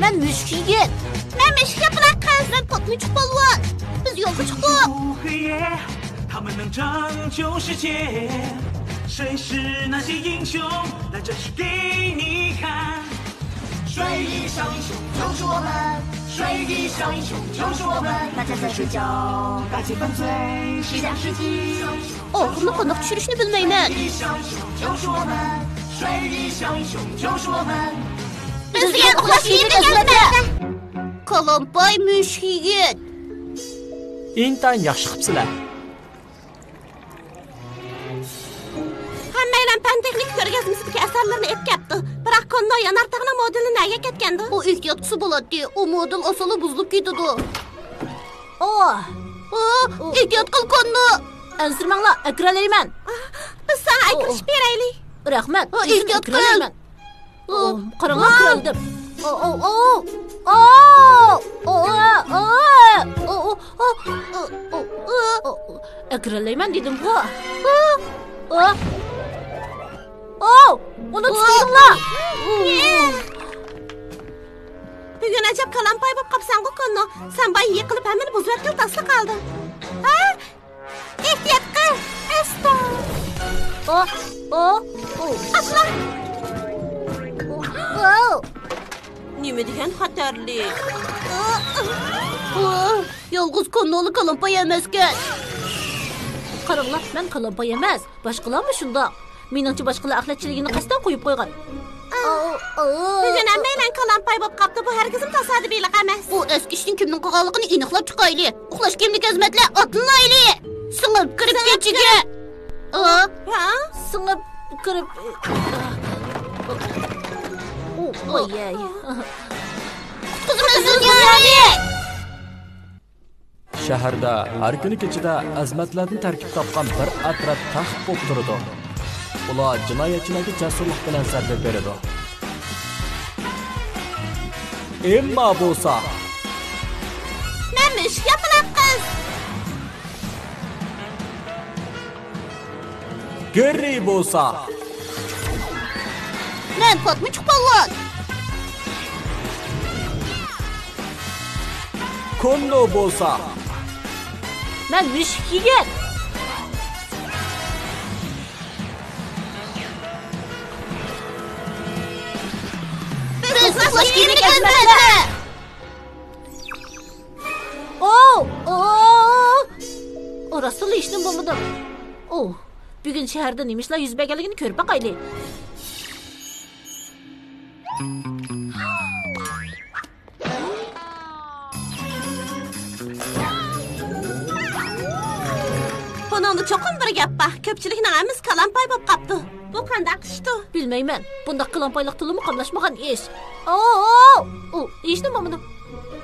Ben müşk yigit. Ben müşk yapılan kız. Ben potmuçuk balvan. Biz yolga çıktık. 他们能拯救世界，谁是那些英雄？来这是给你看。水里小英雄就是我们，水里小英雄就是我们。大家在睡觉，大气粉碎，是讲世纪。Oğlumla konuq düşürüşünü bilmeymen. 水里小英雄就是我们，水里小英雄就是我们。 Bizgen uxlaş yerine gelmedi. Kalampay müşk yigit. İntayin yaxshi qipsizlar. Hammaylar fan texnik ko'rgazmasidagi asarlarni ep ketdi. Biroq konno yanar tag'na modeli nega ketgandi? U ehtiyotchisi bo'ladi. U model asali buzilib ketdi. Ehtiyot qil konno. Ansirmanglar, akralayman. Biz sana aykirish beraylik. Rahmat. Ehtiyot qil. Qaranglar, qirildim. Akralayman dedim-ku. Uni tutdinglar. Bugun ajab qalampay bo'lib qolsan-ku konno. Sen bay yiqilib hammani buzib yotgan tasda qolding. Ha? Ehtiyot qil. Asta. Asla. Nima degan xatarli? Yolg'iz konnoli qalampay emaskan. Qaranglar, men qalampay emas. Boshqalarmi shunda? Meningcha boshqalar axlatchiligini qasdan qo'yib qo'ygan. Bugun hammaylar qalampay bo'lib qoldi. Bu hargizim tasodifiylik emas. Bu eski ishning kimning qilganligini aniqlab chiqaylik. Uxlash kimlik xizmatlar otlanaylik. Singib kirib kechiga. Ha? Singib kirib. Oy. Qizimizni yaraylik. Shaharda har kuni kechida azmatlardan tarkib topgan bir atraf taxt bo'lib turadi. Ular jinoyatchilarga jasurlik bilan zarba beradi. Emma bo'lsa, Men müşk yapılan qiz. Geri bo'lsa, Men potmuçuk balvan. Konno bo'lsa, Men müşk yigit. Biz uxlash kimlik xizmatlar. Orasılı işini bulmadım. Bugün şehirde neymişler yüz berganligini ko'rib baqaylik. Buningda cho'qim bir gap bor. Ko'pchilikning hammasi qalampay bo'lib qoldi. Bu qanday qishdi? Bilmayman. Bunda qalampaylik tilimi qamlashmagan ish. İşini bulmadım.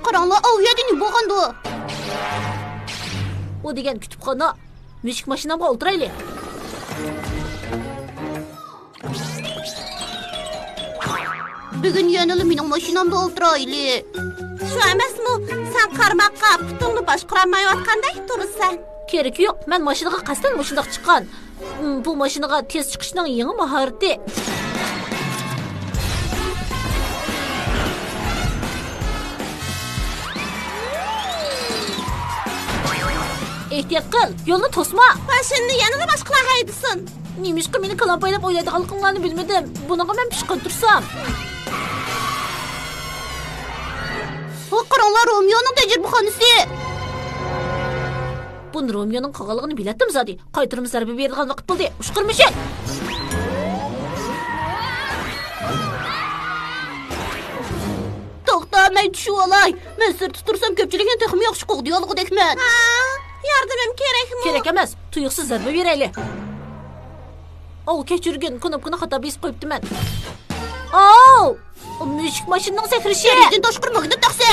Qaranglar, yedini bo'lgandi. O degan kutubxona. Müşk mashinamga o'tiraylik. Bugun yanılı mening mashinamda o'tiraylik. Shu emasmi? Sen qarmoqqa putingni boshqarmayotgandek turibsan. Kerak yo'q. Men mashinaga qasdan shundoq chiqqan. Bu mashinaga tez chiqishning yangi mahorati. Ehtiyot qil, yo'lni to'sma. Mashinani yanada boshqalar haydasın. Neymişki meni qalampaylab o'ylaydiganliginglarni bilmadim. Bunaqa men pishqin tursam. Bu qaranglar, Romeo'ning tajribaxonasi. Bu Romeo'ning qilganligini biladim zodi. Qaytirib zarba beradigan vaqt bo'ldi. Ushqirmishin. To'xta, men tushib olay. Men sir tutursam ko'pchilikning texmi yaxshi qo'g'diyolg'idekman. Yordamim kerakmi? Kerak emas. Tuyuqsiz zarba beraylik. Kechirgin, knopkani xato besib qo'yibdiman. Müşk mashinning sehrishi. Yerdan toshqirmagida taqsa.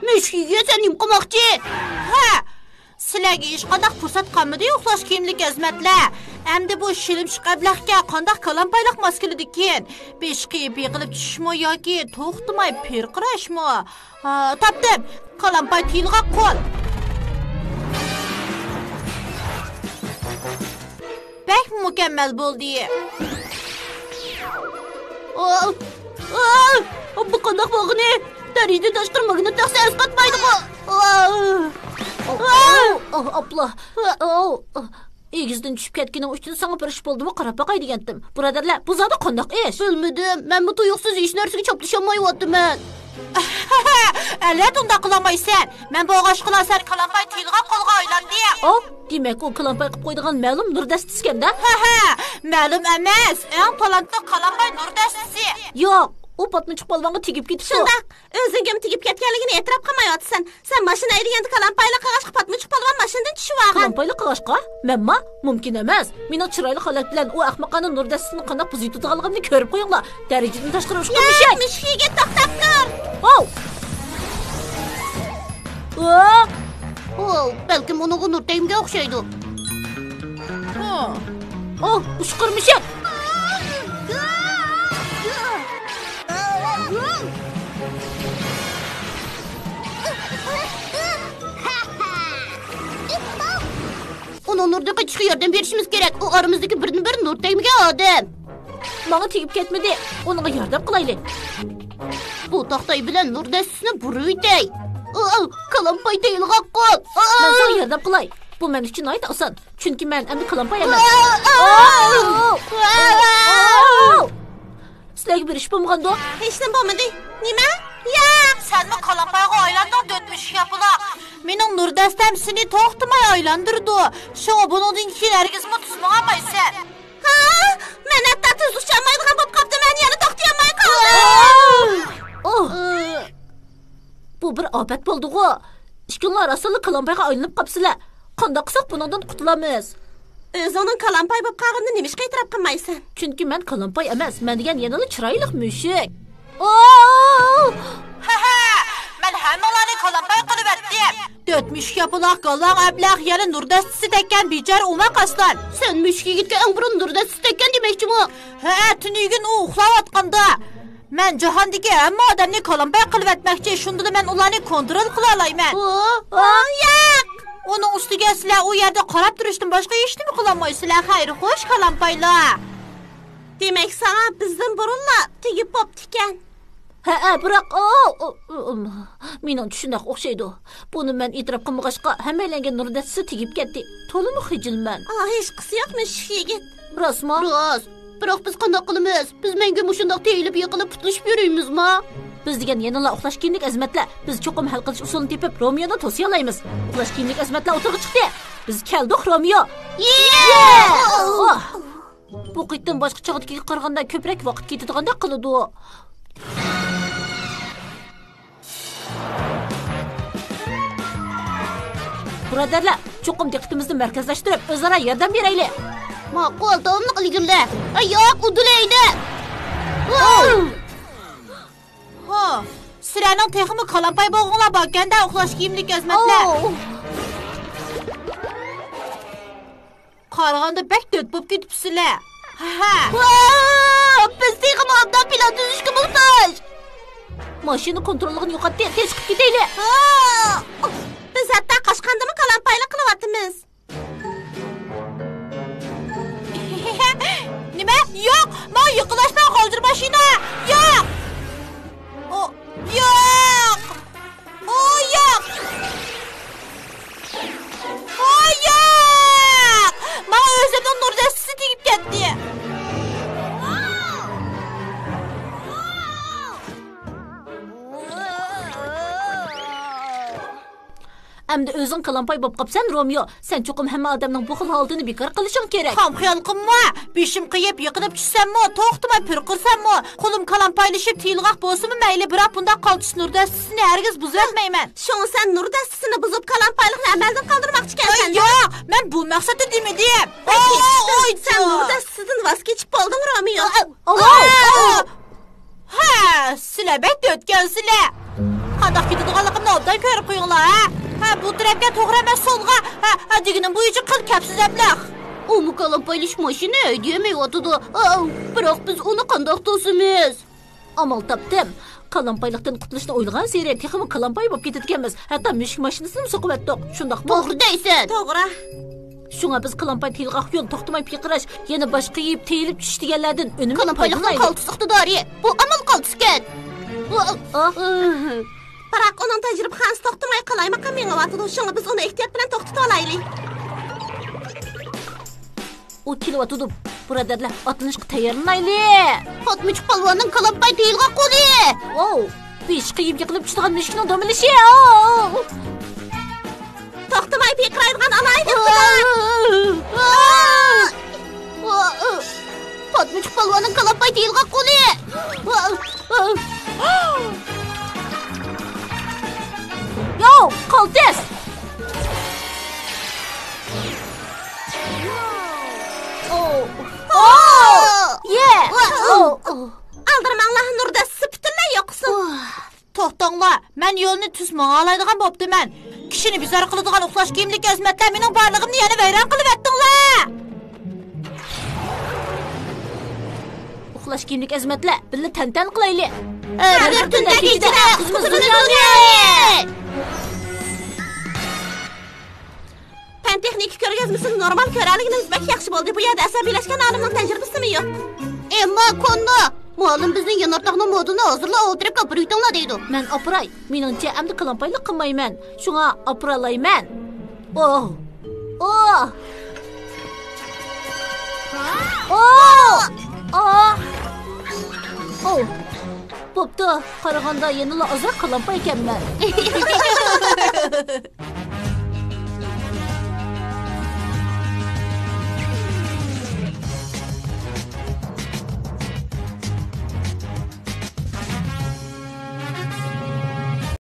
Müşkiga sen nim qilmoqchi? Ha. Sizlarga hech qanday fursat qolmadi uxlash kiyimlik xizmatlar. Endi bu shilim shiqablaqqa qanday qalampayliq maskilidi ekan? Beshqiyib yiqilib tushishmi yoki to'xtamay pirqirashmi? Topdim. Qalampay tiyilg'a qo'l. Bek mükemmel buldu. Bu qandaq bo'g'ini? Darajdan tashqari magnit taqsa asqatmaydi-ku. Abla. Egizdan tushib ketganing uchun sana bir ish bo'ldimi qarab boqay degandim. Birodarlar, bu zodi qandaq ish? Bilmadim. Men bu tuyuqsiz hech narsaga choplasholmayapman. Allat unda qilmaysan. Men bu og'ash qilasan kalampay tilg'a qo'lga aylandi. Demak, o kalampay qilib qo'ydigan ma'lum nur dastiskan-da. Ma'lum emas. Eng talantli kalampay nur dastisi. Yo'q, u patmıçıq balvanga tegib ketibdi. Shundaq, o'zingga tegib ketganligini e'tirof qilmayapsan. Sen mashina haydaganda kalampayli qog'oshga patmıçıq balvon mashinadan tushib olgan. Kalampayli qog'oshga? Menma, mumkin emas. Mening chiroyli holat bilan u ahmoqning nur dastisini qanday buzitadiganligimni ko'rib qo'yinglar. Darajadan tashqari ushqa mushak. Mushkiga to'xtab tur. Balkim uning nur tegimga o'xshaydi. Ushqir mushak. Ona nurda kaçışga yardım berishimiz kerak. O aramizdagi birni-bir nur tegmagan odam. Menga tegib ketmadi. Unga yordam qilaylik. Bu taxtay bilan nur dastisini buruyday. Kalampay teyilg'a qo'l. Men senga yordam qilay. Bu men uchun ayt oson. Chunki men endi kalampay emas. Sizlarga bir ish bo'lmaganda? Hech nima bo'lmadi. Nima? Ya, senmi kalampayga aylanding dötmüş yapıla. Mening nur dastam seni to'xtamay aylandirdi. Şoňa buningdan keyin herkesmi tuzmamaysan. Men hatta tuzluşamaydigan bo'lib qapti, men yana to'xtayolmay qoldim. Bu bir afat bo'ldi-ku. İşkinlar asılı kalampayga aylanib qapsizlar. Qanday qilsak buningdan qutulamiz? O'zingning kalampay bo'lib qolganini nimishqa e'tirof qilmaysan? Chunki men kalampay emas, men degan yanali chiroyli mushuk. Men hammalarni kalampay qilib etdim. Dötmüş yapılaq qalaq ablaq yana nur dastisi tekkan bicar umaq aslan. Sen müşkiga gitgan eng burun nur dastisi tekkan demoqchimi? Tunugin u uxlayotganda men jahondagi hamma odamni kalampay qilib etmoqchi. Shunda men ularni kontrol qila olayman. Yo'q. Uning ustiga sizlar u yerda qarab turishdan boshqa hech nima qila olmaysizlar. Xayr, xo'sh kalampaylar. Demak, sana bizdan burunla tegib bo'ptikan. Biroq mening shundoq o'xshaydi. Buni men e'tirof qilmag'achqa hammalarga nur dastisi tegib ketdi. To'limi xijilman. Hech qisi yo'qmi yigit? Rostmi? Rost. Biroq biz qanday qilamiz? Biz menga shundoq teyilib yiqilib qutulishib yuraymizmi? Biz degan yanala uxlash kiyimlik azmatlar. Biz cho'qim hal qilish usulini tepib Romeo'ni to'siy olamiz. Uxlash kiyimlik azmatlar o'tirib chiqdi. Biz keldik Romeo. Bu qitdan boshqa chog'dagi qaraganda ko'proq vaqt ketadiganday qiladi. Birodarlar, cho'qim diqqatimizni markazlashtirib, o'zaro yordam beraylik. Ma'qul, davomli qilinglar. Yo'q, udulaydi. Sizlarning texmi kalampay bo'lganlar bo'lganda uxlash kiyimlik azmatlar. Qaraganda bak döt bo'lib ketibsizlar. Biz texmi obdan plan tuzishga muhtoj. Mashina kontrolligini yo'qotdi, tez chiqib ketaylik. Biz hatta Qashqandami kalampaylik qilyapmiz. Nima? Yo'q, men yiqilashdan hozir mashina. Yo'q. Yo'q. Yo'q. Yo'q. Men o'zimning nur dastasi tegib ketdi. Endi o'zing kalampay bo'lib qopsan Romeo. Sen cho'qim hamma odamning bu xil holatini bekor qilishing kerak. Ham xiyol qilma. Beshim qiyib yiqilib tushsammi, to'xtamay purqirsammi, qo'lim kalampaylashib tiyilg'aq bo'lsinmi mayli, biroq bunda qoltish nur dastisini hargiz buzib etmayman. Sho'ng sen nur dastisini buzib kalampaylikni amaldan qoldirmoqchi ekansan. Yo'q, men bu maqsadda demadim. Sen nur dastisidan voz kechib qolding Romeo. Sizlar bekda o'tgansizlar. Qanday ketadiganligimni obdan ko'rib qo'yinglar, bu tarafga to'g'ri emas so'lga. Deginim bo'yicha qil kapsiz ablaq. U kalampaylish mashina demayotdi. Biroq biz uni qanday to'simiz? Amal topdim. Kalampaylikdan qutulishni o'ylagan seri texmi kalampay bo'lib ketadiganmiz. Hatto mushuk mashinasini so'qib etdik. Shundaqmi? To'g'ri deysan. To'g'ri. Shunga biz kalampay tiyilg'aq yo'l to'xtamay piqirash, yana boshqa yeb teyilib tush deganlardan unumli kalampaylikning qaltis iqtidori. Bu amal qaltiskan. Biroq uning tajribasi to'xtamay qalaymaqa mengayotdi. Shunga biz uni ehtiyot bilan to'xtatib olaylik. U kelyapti. Birodarlar, atlanishga tayyorlanaylik. Fatmuch polvonning qalampay deyilgan qo'li. Besh qiyib yiqilib tushgan mushukning domilishi. To'xtamay piqiraydigan alaydi. Fatmuch polvonning qalampay deyilgan qo'li. Yo, qaltis. Aldırmanglar nurda sıptınla yoqsin. To'xtanglar, men yo'lni tuz ma'alaydigan bo'ptiman. Kishini bizar qiladigan uxlash kiyimlik azmatlar mening barlig'imni yana vayron qilib etdinglar. Uxlash kiyimlik azmatlar, birga tantan qilaylik. Bir tunda kechida qizimizni Fen texnik ko'rgazmasini normal ko'raligimiz bak yaxshi bo'ldi. Bu yerda asabiylashgan olimning tajribasimi yo'q? Emma konna, muallim bizning yanartaqning modini hozirlab o'tirib gapirayotinglar deydi. Men opiray, meningcha endi qalampaylik qilmayman. Shunga opiralayman. Bo'pti, qaraganda yanada ozroq qalampay ekanman.